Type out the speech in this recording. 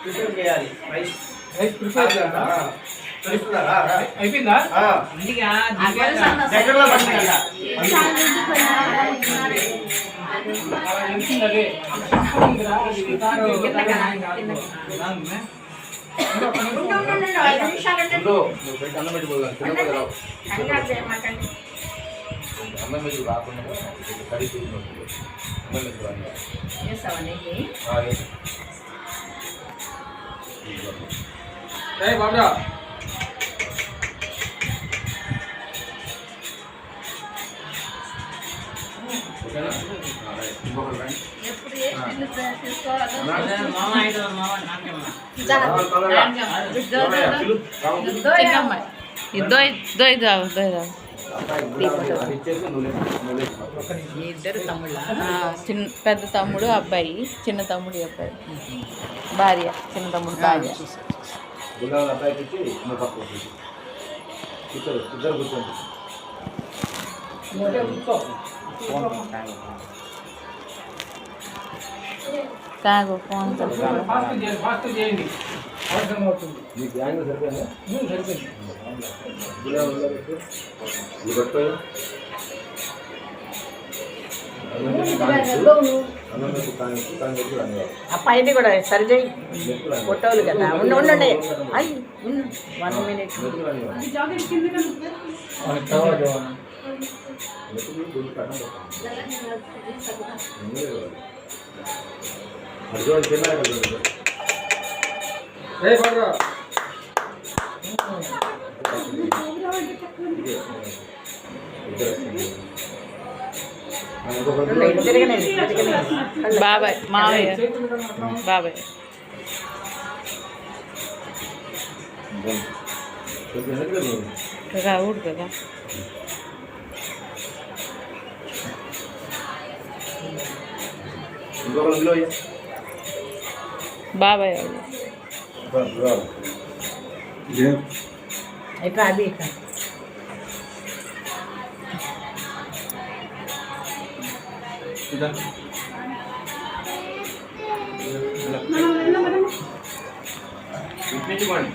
Prepare చేయాలి rice prepare చేయాలా? అయిపోయిందా? దగ్గరలో పడుతుంది కదా. అన్నం పెట్టి రాకుండా కడి అన్నం పెట్టి బాబురా ఇద్దరు తమ్ముళ్ళ పెద్ద తమ్ముడు అబ్బాయి, చిన్న తమ్ముడు అబ్బాయి, భార్య, చిన్న తమ్ముడు భార్య. తాగు ఫోన్ చేయండి. అవసరం అవుతుంది. అబ్బాయిని కూడా సరి చేయి, ఫోటోలు కదా. ఉండండి 1 minute. బాబాయ్ మావయ్య బాబాయ్ రావుడు కదా. బాబాయ్ ఎట్లా అది బాబాయ్